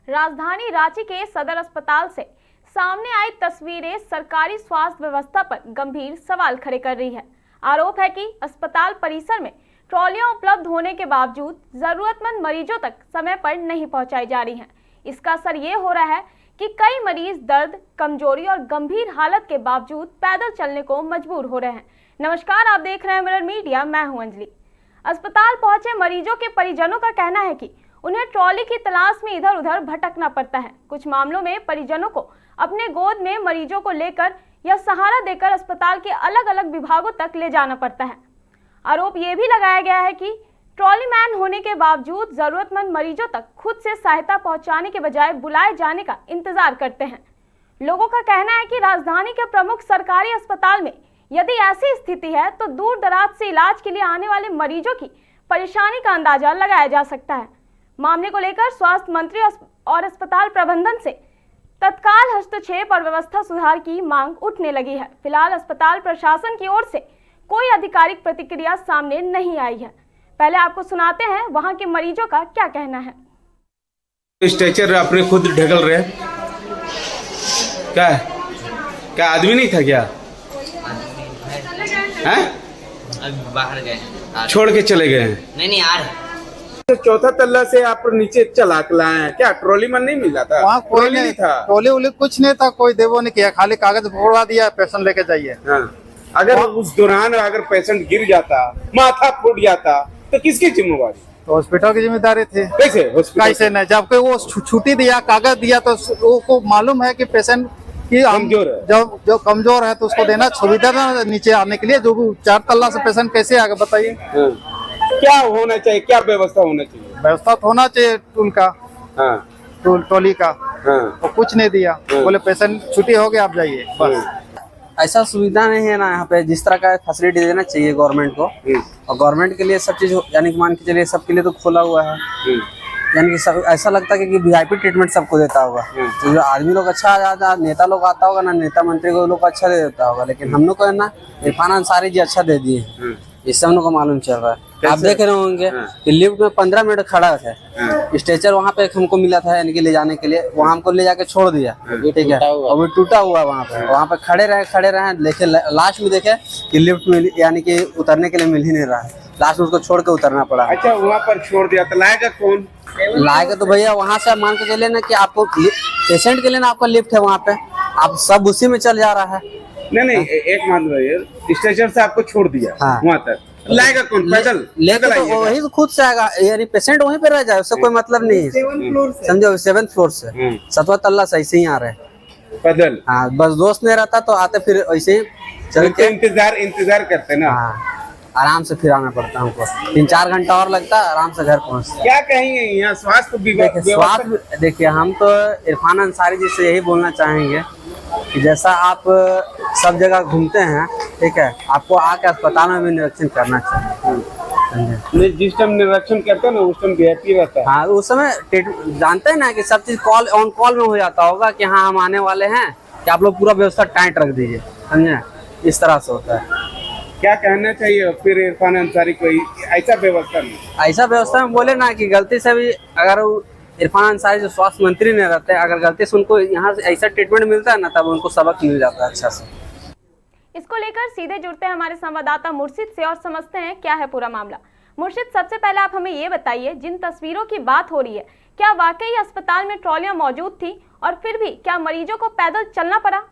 राजधानी रांची के सदर अस्पताल से सामने आई तस्वीरें सरकारी स्वास्थ्य व्यवस्था पर गंभीर सवाल खड़े कर रही है। आरोप है कि अस्पताल परिसर में ट्रॉलियां उपलब्ध होने के बावजूद जरूरतमंद मरीजों तक समय पर नहीं पहुंचाई जा रही हैं। इसका असर ये हो रहा है कि कई मरीज दर्द, कमजोरी और गंभीर हालत के बावजूद पैदल चलने को मजबूर हो रहे हैं। नमस्कार, आप देख रहे हैं मिरर मीडिया, मैं हूं अंजलि। अस्पताल पहुंचे मरीजों के परिजनों का कहना है कि उन्हें ट्रॉली की तलाश में इधर उधर भटकना पड़ता है। कुछ मामलों में परिजनों को अपने गोद में मरीजों को लेकर या सहारा देकर अस्पताल के अलग अलग विभागों तक ले जाना पड़ता है। आरोप ये भी लगाया गया है कि ट्रॉली मैन होने के बावजूद जरूरतमंद मरीजों तक खुद से सहायता पहुंचाने के बजाय बुलाए जाने का इंतजार करते हैं। लोगों का कहना है कि राजधानी के प्रमुख सरकारी अस्पताल में यदि ऐसी स्थिति है तो दूर दराज से इलाज के लिए आने वाले मरीजों की परेशानी का अंदाजा लगाया जा सकता है। मामले को लेकर स्वास्थ्य मंत्री और अस्पताल प्रबंधन से तत्काल हस्तक्षेप और व्यवस्था सुधार की मांग उठने लगी है। फिलहाल अस्पताल प्रशासन की ओर से कोई आधिकारिक प्रतिक्रिया सामने नहीं आई है। पहले आपको सुनाते हैं वहां के मरीजों का क्या कहना है। स्ट्रेचर अपने खुद ढकल रहे, क्या क्या आदमी नहीं था क्या? हैं? अभी बाहर गए, छोड़ के चले गए हैं। नहीं आ रहे। तो चौथा तल्ला से आप नीचे चला के लाए हैं क्या? ट्रॉली में नहीं मिला था? वहाँ कोई नहीं था, ट्रॉली उली कुछ नहीं था, कोई देवो नहीं किया, खाली कागज फोड़वा दिया, पेशेंट लेके जाइए। हाँ। अगर उस दौरान अगर पेशेंट गिर जाता, माथा फूट जाता तो किसकी जिम्मेवारी? तो हॉस्पिटल की जिम्मेदारी थी। कैसे कैसे नहीं, जबकि वो छुट्टी दिया, कागज दिया, तो वो मालूम है कि पेशेंट की कमजोर है। जो कमजोर है तो उसको देना सुविधा ना नीचे आने के लिए। जो 4 तल्ला से पेशेंट कैसे आगे बताइए? क्या होना चाहिए, क्या व्यवस्था होना चाहिए? व्यवस्था तो होना चाहिए टूल का, ट्रॉली का, तो कुछ नहीं दिया। बोले पेशेंट छुट्टी हो गया, आप जाइए बस। ऐसा सुविधा नहीं है ना यहाँ पे। जिस तरह का फैसिलिटी देना चाहिए गवर्नमेंट को, और गवर्नमेंट के लिए सब चीज यानी कि मान के चलिए सबके लिए तो खोला हुआ है। यानी कि सब ऐसा लगता है कि वीआईपी ट्रीटमेंट सबको देता होगा। तो जो आदमी लोग अच्छा आ जाता, नेता लोग आता होगा ना, नेता मंत्री को लोग अच्छा दे देता होगा, लेकिन हम लोग को है ना इरफान अंसारी जी अच्छा दे दिए। इससे हम लोग को मालूम चल रहा है। आप देख रहे होंगे कि लिफ्ट में 15 मिनट खड़ा थे। स्ट्रेचर वहाँ पे हमको मिला था यानी कि ले जाने के लिए, वहाँ हमको ले जाके छोड़ दिया, ठीक है। और वो टूटा हुआ वहाँ पे खड़े रहे देखे, लास्ट में देखे कि लिफ्ट में यानी कि उतरने के लिए मिल ही नहीं रहा है। लास्ट में उसको छोड़ के उतरना पड़ा। अच्छा, वहाँ पर छोड़ दिया तो लाएगा कौन? लाएगा तो भैया वहाँ से मान के चलिए ना कि आपको पेशेंट के लिए ना आपका लिफ्ट है वहाँ पे, आप सब उसी में चल जा रहा है। नहीं एक मान लो स्टेशन से आपको छोड़ दिया, वहाँ तक लाएगा कौन? पैदल लेके तो वही तो खुद से आएगा, यानी पेशेंट वहीं पे रह जाए, उससे कोई मतलब नहीं है। समझो 7th फ्लोर से 7वां तल्ला से ऐसे ही आ रहे हैं पैदल। हाँ, बस दोस्त नहीं रहता तो आते फिर ऐसे ही चल के इंतजार करते ना। आराम से फिर आना पड़ता है हमको। 3-4 घंटा और लगता है, आराम से घर पहुँचते। क्या कहेंगे यहाँ स्वास्थ्य विभाग? स्वास्थ्य देखिए, हम तो इरफान अंसारी जी से यही बोलना चाहेंगे कि जैसा आप सब जगह घूमते हैं, ठीक है, आपको आके अस्पताल में भी निरीक्षण करना चाहिए। जिस टाइम निरीक्षण करते हैं ना उस टाइम वीआईपी रहता है। हाँ, उस समय जानते हैं ना कि सब चीज ऑन कॉल में हो जाता होगा कि हाँ हम आने वाले हैं, कि आप लोग पूरा व्यवस्था टाइट रख दीजिए, समझे? इस तरह से होता है। क्या कहना चाहिए फिर इरफान अंसारी को ऐसा व्यवस्था में? ऐसा व्यवस्था में बोले ना कि गलती से भी अगर इरफान अंसारी जो स्वास्थ्य मंत्री नहीं रहते, अगर गलती से उनको यहाँ से ऐसा ट्रीटमेंट मिलता है ना, तब उनको सबक मिल जाता है अच्छा से। इसको लेकर सीधे जुड़ते हैं हमारे संवाददाता मुर्शिद से और समझते हैं क्या है पूरा मामला। मुर्शिद, सबसे पहले आप हमें ये बताइए, जिन तस्वीरों की बात हो रही है, क्या वाकई अस्पताल में ट्रॉलियां मौजूद थी और फिर भी क्या मरीजों को पैदल चलना पड़ा?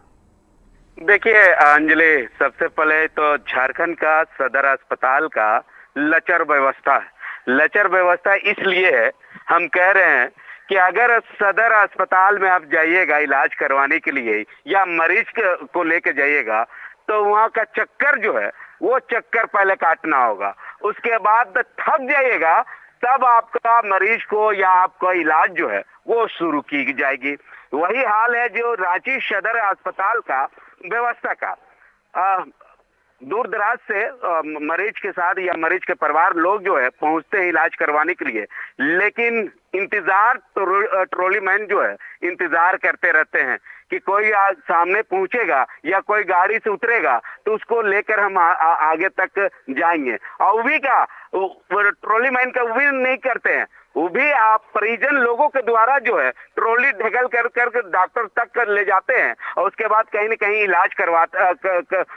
देखिए अंजलि, सबसे पहले तो झारखंड का सदर अस्पताल का लचर व्यवस्था है। लचर व्यवस्था इसलिए है, हम कह रहे हैं कि अगर सदर अस्पताल में आप जाइएगा इलाज करवाने के लिए या मरीज को लेके जाइएगा, तो वहाँ का चक्कर जो है वो चक्कर पहले काटना होगा। उसके बाद थक जाइएगा, तब आपका मरीज को या आपका इलाज जो है वो शुरू की जाएगी। वही हाल है जो रांची सदर अस्पताल का व्यवस्था का। दूर दराज से मरीज के साथ या मरीज के परिवार लोग जो है पहुंचते हैं इलाज करवाने के लिए, लेकिन इंतजार ट्रॉली मैन जो है इंतजार करते रहते हैं कि कोई सामने पहुंचेगा या कोई गाड़ी से उतरेगा तो उसको लेकर हम आगे तक जाएंगे। और भी का ट्रॉली मैन का भी नहीं करते हैं, वो भी आप परिजन लोगों के द्वारा जो है ट्रॉली ढकल कर डॉक्टर तक ले जाते हैं और उसके बाद कहीं न कहीं इलाज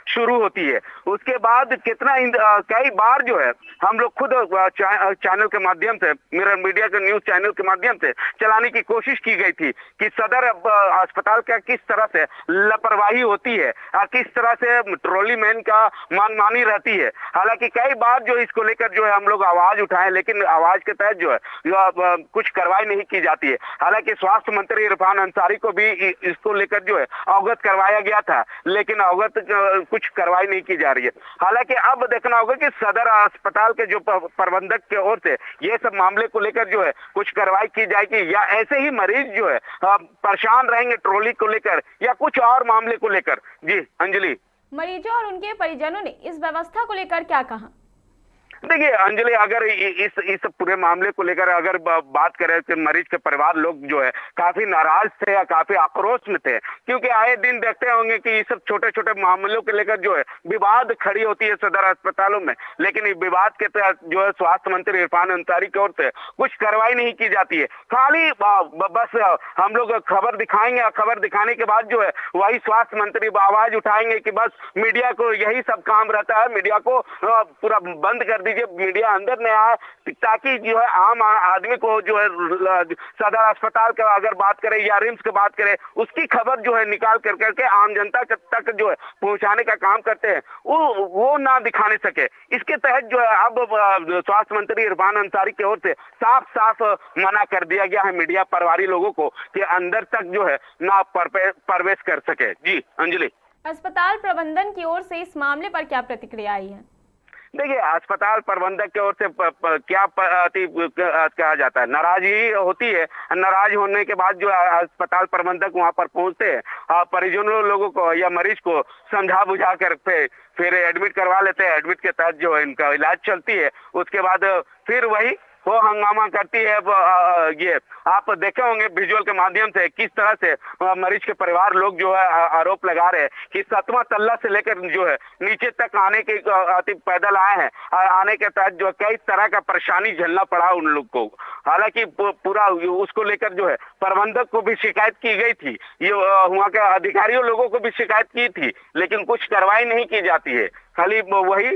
शुरू होती है। उसके बाद कई बार जो है हम लोग खुद चैनल के माध्यम से, मिरर मीडिया के न्यूज चैनल के माध्यम से चलाने की कोशिश की गई थी कि सदर अस्पताल का किस तरह से लापरवाही होती है, किस तरह से ट्रॉली मैन का मनमानी रहती है। हालांकि कई बार जो इसको लेकर जो है हम लोग आवाज उठाए, लेकिन आवाज के तहत जो है कुछ कार्रवाई नहीं की जाती है। हालांकि स्वास्थ्य मंत्री इरफान अंसारी को भी इसको लेकर जो है अवगत करवाया गया था, लेकिन कुछ कार्रवाई नहीं की जा रही है। हालांकि अब देखना होगा कि सदर अस्पताल के जो प्रबंधक की ओर से ये सब मामले को लेकर जो है कुछ कार्रवाई की जाएगी, या ऐसे ही मरीज जो है परेशान रहेंगे ट्रॉली को लेकर या कुछ और मामले को लेकर। जी अंजलि, मरीजों और उनके परिजनों ने इस व्यवस्था को लेकर क्या कहा? देखिए अंजलि, अगर इस पूरे मामले को लेकर अगर बात करें तो मरीज के परिवार लोग जो है काफी नाराज थे या काफी आक्रोश में थे, क्योंकि आए दिन देखते होंगे कि ये सब छोटे छोटे मामलों को लेकर जो है विवाद खड़ी होती है सदर अस्पतालों में, लेकिन इस विवाद के तहत जो है स्वास्थ्य मंत्री इरफान अंसारी की ओर से कुछ कार्रवाई नहीं की जाती है। खाली बस हम लोग खबर दिखाएंगे, खबर दिखाने के बाद जो है वही स्वास्थ्य मंत्री आवाज उठाएंगे कि बस मीडिया को यही सब काम रहता है, मीडिया को पूरा बंद कर दीजिए, मीडिया अंदर नहीं आए, ताकि जो है आम आदमी को जो है सदर अस्पताल का अगर बात करें या रिम्स की बात करें उसकी खबर जो है निकाल करके आम जनता तक जो है पहुंचाने का काम करते हैं, वो ना दिखाने सके। इसके तहत जो है अब स्वास्थ्य मंत्री इरफान अंसारी की ओर से साफ मना कर दिया गया है मीडिया प्रभारी लोगों को कि अंदर तक जो है ना प्रवेश कर सके। जी अंजलि, अस्पताल प्रबंधन की ओर से इस मामले पर क्या प्रतिक्रिया आई है? देखिए, अस्पताल प्रबंधक की ओर से क्या कहा जाता है, नाराजगी होती है। नाराज होने के बाद जो अस्पताल प्रबंधक वहां पर पहुंचते हैं, परिजनों लोगों को या मरीज को समझा बुझा कर फिर एडमिट करवा लेते हैं। एडमिट के तहत जो है इनका इलाज चलती है। उसके बाद फिर वही वो हंगामा करती है। ये आप देखे होंगे विजुअल के माध्यम से किस तरह से मरीज के परिवार लोग जो है आरोप लगा रहे हैं कि 7वां तल्ला से लेकर जो है नीचे तक आने के पैदल आए हैं, आने के तहत जो कई तरह का परेशानी झेलना पड़ा उन लोग को। हालांकि पूरा उसको लेकर जो है प्रबंधक को भी शिकायत की गई थी, ये वहाँ के अधिकारियों लोगों को भी शिकायत की थी, लेकिन कुछ कार्रवाई नहीं की जाती है। खाली वही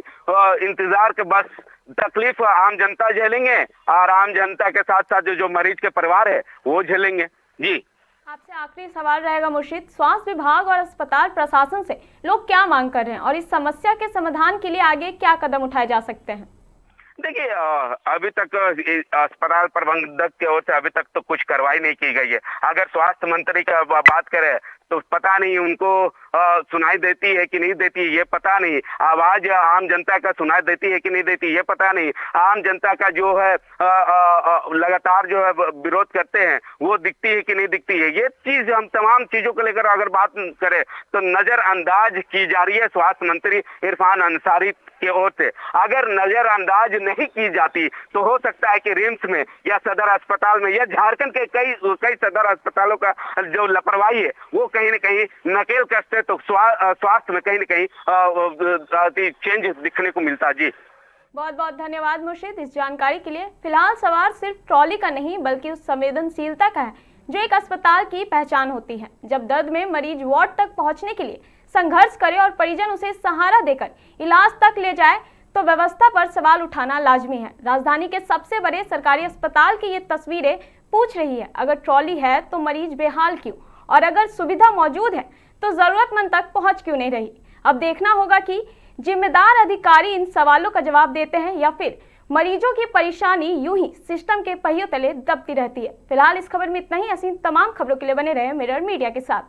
इंतजार के बस तकलीफ आम जनता झेलेंगे और आम जनता के साथ साथ जो मरीज के परिवार है वो झेलेंगे। जी, आपसे आखिरी सवाल रहेगा मुर्शिद, स्वास्थ्य विभाग और अस्पताल प्रशासन से लोग क्या मांग कर रहे हैं और इस समस्या के समाधान के लिए आगे क्या कदम उठाए जा सकते हैं? देखिए, अभी तक अस्पताल प्रबंधक की ओर से अभी तक तो कुछ कार्रवाई नहीं की गई है। अगर स्वास्थ्य मंत्री का बात करें तो पता नहीं उनको सुनाई देती है कि नहीं देती है, ये पता नहीं। आवाज आम जनता का सुनाई देती है कि नहीं देती, ये पता नहीं। आम जनता का जो है लगातार जो है विरोध करते हैं वो दिखती है कि नहीं दिखती है, ये चीज हम तमाम चीजों को लेकर अगर बात करें तो नजरअंदाज की जा रही है स्वास्थ्य मंत्री इरफान अंसारी की ओर से। अगर नजरअंदाज नहीं की जाती तो हो सकता है कि रिम्स में या सदर अस्पताल में या झारखंड के कई सदर अस्पतालों का जो लापरवाही है वो कहीं न कहीं नकेल कसते तो स्वास्थ्य में कहीं न कहीं चेंज दिखने को मिलता। जी, बहुत बहुत धन्यवाद मुर्शिद इस जानकारी के लिए। फिलहाल सवाल सिर्फ ट्रॉली का नहीं बल्कि उस संवेदनशीलता का है जो एक अस्पताल की पहचान होती है। जब दर्द में मरीज वार्ड तक पहुंचने के लिए संघर्ष करे और परिजन उसे सहारा देकर इलाज तक ले जाए तो व्यवस्था पर सवाल उठाना लाजमी है। राजधानी के सबसे बड़े सरकारी अस्पताल की ये तस्वीरें पूछ रही है, अगर ट्रॉली है तो मरीज बेहाल क्यों, और अगर सुविधा मौजूद है तो जरूरतमंद तक पहुंच क्यों नहीं रही। अब देखना होगा कि जिम्मेदार अधिकारी इन सवालों का जवाब देते हैं या फिर मरीजों की परेशानी यूं ही सिस्टम के पहियों तले दबती रहती है। फिलहाल इस खबर में इतना ही। ऐसी तमाम खबरों के लिए बने रहे मिरर मीडिया के साथ।